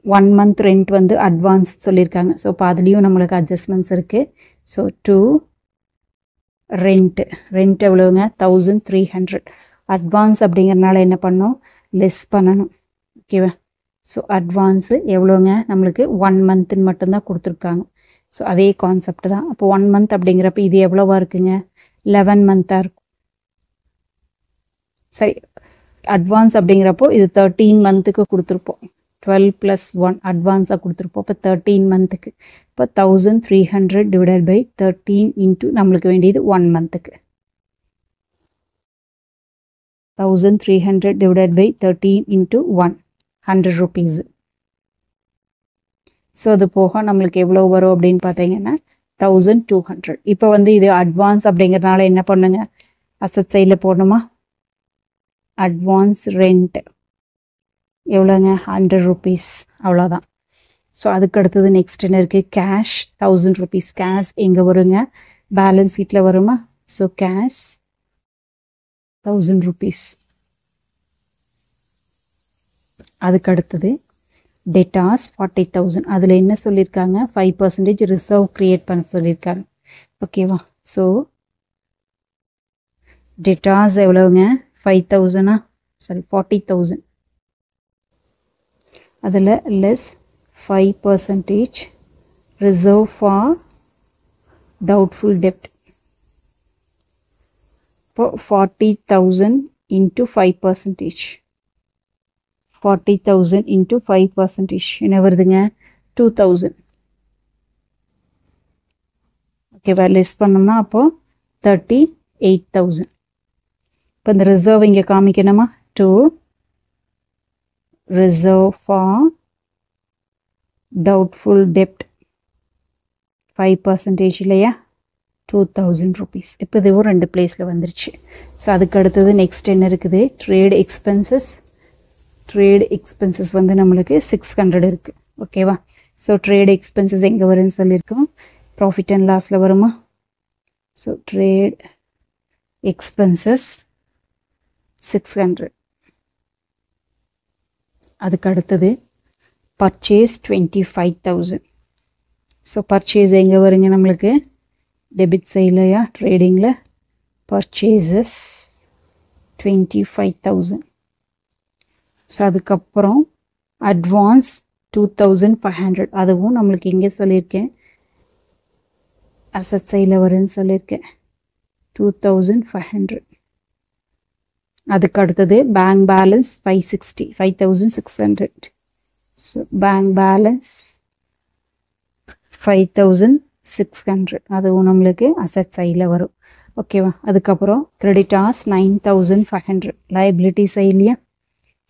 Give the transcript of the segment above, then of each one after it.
1 month rent வந்து advance சொல்லியிருக்காங்க. So இப்போ அதுலேயும் நம்மளுக்கு அட்ஜஸ்ட்மெண்ட்ஸ் இருக்குது. ஸோ டு ரெண்ட் எவ்வளோங்க 1300. அட்வான்ஸ் அப்படிங்கிறனால என்ன பண்ணோம், லெஸ் பண்ணணும். ஓகேவா? ஸோ அட்வான்ஸு எவ்வளோங்க, நம்மளுக்கு 1 மந்த்துன்னு மட்டும்தான் கொடுத்துருக்காங்க. ஸோ அதே கான்செப்ட் தான். அப்போ 1 month அப்படிங்கிறப்ப இது எவ்வளோவா இருக்குங்க, 11 month இருக்கும். சரி, அட்வான்ஸ் அப்படிங்கிறப்போ இது 13 monthக்கு கொடுத்துருப்போம். 12 + 1 அட்வான்ஸாக கொடுத்துருப்போம். இப்போ 13 monthக்கு. இப்போ 1300 டிவைடட் பை 13 இன்ட்டு நம்மளுக்கு வேண்டியது 1 monthக்கு. 1300 divided by 13 into 100 rupees. So அது போக நம்மளுக்கு எவ்வளோ வரும் அப்படின்னு பார்த்தீங்கன்னா 1200. இப்போ வந்து இது அட்வான்ஸ் அப்படிங்கிறதுனால என்ன பண்ணுங்க, அசட் சைடில் போடணுமா, அட்வான்ஸ் ரெண்ட் எவ்வளோங்க 100 rupees, அவ்வளோதான். ஸோ அதுக்கு அடுத்தது நெக்ஸ்ட் என்ன இருக்குது, கேஷ் 1000 rupees. கேஷ் எங்கே வருங்க, பேலன்ஸ் ஷீட்டில் வருமா. So cash 1000 rupees. அதுக்கு அடுத்தது டெட்டாஸ் 40,000. அதில் என்ன சொல்லியிருக்காங்க, 5% ரிசர்வ் க்ரியேட் பண்ண சொல்லியிருக்காங்க. ஓகேவா? ஸோ டெட்டாஸ் எவ்வளோங்க 5,000, சாரி 40,000. அதில் லெஸ் 5% ரிசர்வ் ஃபார் டவுட்ஃபுல் டெப்ட். இப்போ 40,000 இன்ட்டு 5%. 40,000 இன்ட்டு 5% என்ன வருதுங்க, 2,000. ஓகேவா? லெஸ் பண்ணோம்னா அப்போது 38,000. இப்போ இந்த ரிசர்வ் இங்கே காமிக்கணுமா, டு ரிசர்வ் ஃபார் டவுட்ஃபுல் டெப்ட் 5% இல்லையா, 2000 rupees. இப்போ இதுவும் 2 பிளேஸில் வந்துருச்சு. ஸோ அதுக்கு அடுத்தது நெக்ஸ்ட் என்ன இருக்குது, ட்ரேட் எக்ஸ்பென்சஸ். ட்ரேட் எக்ஸ்பென்சஸ் வந்து நம்மளுக்கு 600 இருக்குது. ஓகேவா? ஸோ ட்ரேட் எக்ஸ்பென்சஸ் எங்கே வரும்னு சொல்லியிருக்கோம், ப்ராஃபிட் அண்ட் லாஸில் வருமா. So trade expenses 600. அதுக்கு அடுத்தது பர்ச்சேஸ் 25,000. ஸோ பர்ச்சேஸ் எங்கே வருங்க, நம்மளுக்கு டெபிட் சைட்லையா, ட்ரேடிங்கில் பர்ச்சேசஸ் 25,000. ஸோ அதுக்கப்புறம் அட்வான்ஸ் 2,500. அதுவும் நம்மளுக்கு எங்கே சொல்லியிருக்கேன், அசட் சைடில் வரும்னு சொல்லியிருக்கேன், 2,500. அதுக்கு அடுத்தது bank balance 560, 5,600. So bank balance 5,600. அதுவும் நம்மளுக்கு அசட் சைடில் வரும். ஓகேவா? அதுக்கப்புறம் கிரெடிட்டாஸ் 9,500. லைபிலிட்டி சைட்லையா.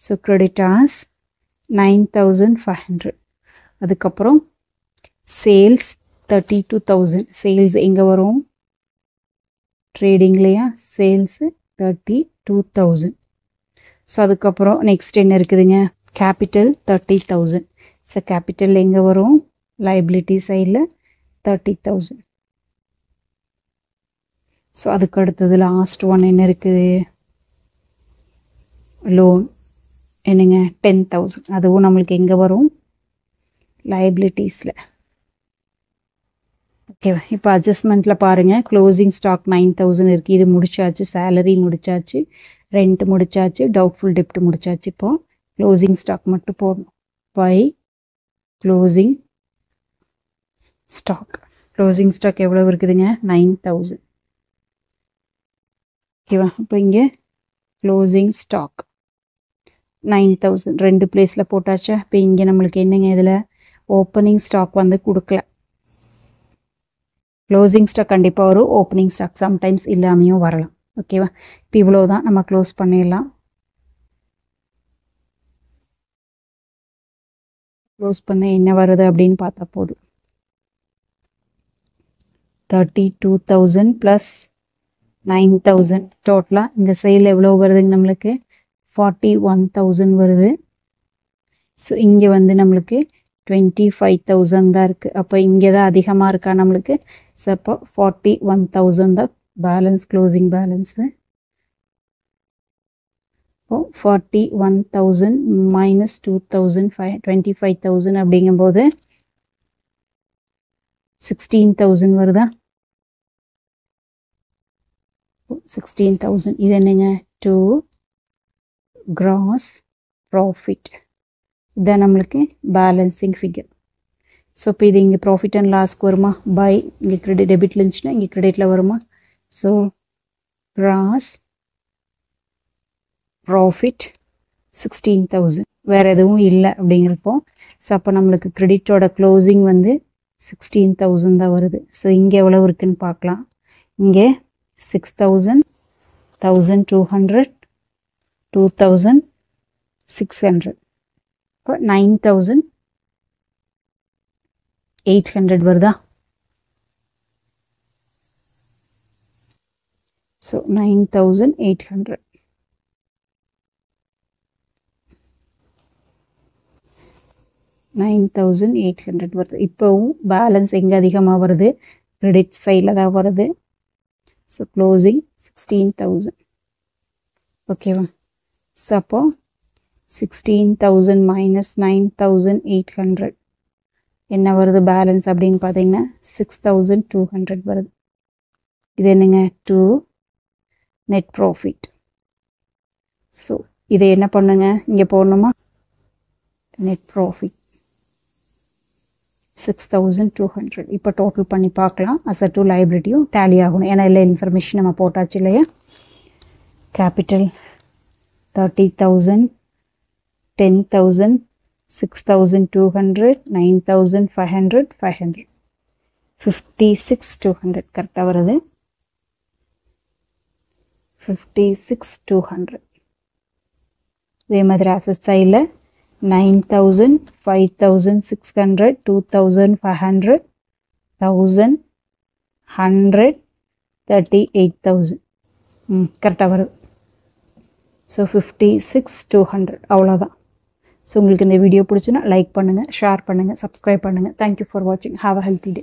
So creditors 9,500. அதுக்கப்புறம் சேல்ஸ் 32,000. சேல்ஸ் எங்கே வரும், ட்ரேடிங்லையா. சேல்ஸு 32,000. ஸோ அதுக்கப்புறம் நெக்ஸ்ட் என்ன இருக்குதுங்க, கேபிட்டல் 30,000. ஸோ கேபிட்டல் எங்கே வரும், லைபிலிட்டி சைடில் 30,000. ஸோ அதுக்கு அடுத்தது லாஸ்ட் ஒன் என்ன இருக்குது, லோன் என்னங்க 10,000. அதுவும் நம்மளுக்கு எங்கே வரும், லைபிலிட்டிஸில். ஓகேவா? இப்போ அட்ஜஸ்ட்மெண்ட்டில் பாருங்கள், க்ளோசிங் ஸ்டாக் 9,000 இருக்குது. இது முடிச்சாச்சு, சேலரி முடிச்சாச்சு, ரெண்ட் முடிச்சாச்சு, டவுட்ஃபுல் டெப்ட் முடிச்சாச்சு. இப்போ க்ளோசிங் ஸ்டாக் மட்டும் போடணும். By closing stock. Closing stock எவ்வளோ இருக்குதுங்க, 9,000. ஓகேவா? இப்போ இங்கே க்ளோசிங் ஸ்டாக் 9,000 2 பிளேஸில் போட்டாச்சா. இப்போ இங்கே நம்மளுக்கு என்னங்க, இதில் ஓப்பனிங் ஸ்டாக் வந்து கொடுக்கல. க்ளோசிங் ஸ்டாக் கண்டிப்பாக வரும், ஓப்பனிங் ஸ்டாக் சம்டைம்ஸ் இல்லாமையும் வரலாம். ஓகேவா? இப்போ இவ்வளோ தான், நம்ம க்ளோஸ் பண்ணிடலாம். க்ளோஸ் பண்ண என்ன வருது அப்படின்னு பார்த்தா போதும், 32,000 ப்ளஸ் 9,000 டோட்டலாக இந்த சைடில் எவ்வளோ வருதுங்க, நம்மளுக்கு 41,000 வருது. ஸோ இங்கே வந்து நம்மளுக்கு 25,000 தான் இருக்குது. அப்போ இங்கே தான் அதிகமாக இருக்கா நம்மளுக்கு. ஸோ அப்போ 41,000 தான் பேலன்ஸ், க்ளோசிங் பேலன்ஸு. 41,000 minus 25,000 அப்படிங்கும்போது 16,000 வருதா? 16,000. இது என்னங்க? to gross profit. இதான் நம்மளுக்கு பேலன்சிங் ஃபிகர். ஸோ இப்போ இது இங்கே ப்ராஃபிட் அண்ட் லாஸ்க்கு வருமா? பை இங்கே கிரெடிட் டெபிட்டில் இருந்துச்சுன்னா இங்கே கிரெடிட்டில் வருமா? So gross profit 16,000. வேறு எதுவும் இல்லை அப்படிங்கிறப்போ ஸோ அப்போ நம்மளுக்கு கிரெடிட்டோட க்ளோசிங் வந்து 16,000 தான் வருது. ஸோ இங்கே எவ்வளோ இருக்குதுன்னு பார்க்கலாம். இங்கே 6,000, 1,200, 2,600. இப்போ 9,800 வருதா? ஸோ 9,800. வருது. இப்போவும் பேலன்ஸ் எங்கே அதிகமாக வருது? கிரெடிட் சைடில் தான் வருது. So closing 16,000. ஓகேவா? ஸோ அப்போ 16,000 மைனஸ் 9,800 என்ன வருது பேலன்ஸ் அப்படின்னு பார்த்தீங்கன்னா 6,200 வருது. இது என்னங்க? To net profit. ஸோ இதை என்ன பண்ணுங்க? இங்கே போடணுமா? Net profit 6,200. இப்போ டோட்டல் பண்ணி பார்க்கலாம். அசட் டு லைபிலிட்டியும் டேலி ஆகணும். ஏன்னா எல்லா இன்ஃபர்மேஷன் நம்ம போட்டாச்சு இல்லையா? கேபிட்டல் 30,000, 10,000, 6,200, 9,500, 500, 56,200 கரெக்டாக வருது. 56,200. இதே மாதிரி அசட் சைடில் 9,000, 5,600, 2,500, 1,000, 100, 38,000. கரெக்டாக வருது. ஸோ 56,200 அவ்வளோதான். ஸோ உங்களுக்கு இந்த வீடியோ பிடிச்சுன்னா லைக் பண்ணுங்கள், ஷேர் பண்ணுங்கள், சப்ஸ்கிரைப் பண்ணுங்கள். தேங்க்யூ ஃபார் வாட்சிங். Have a healthy day.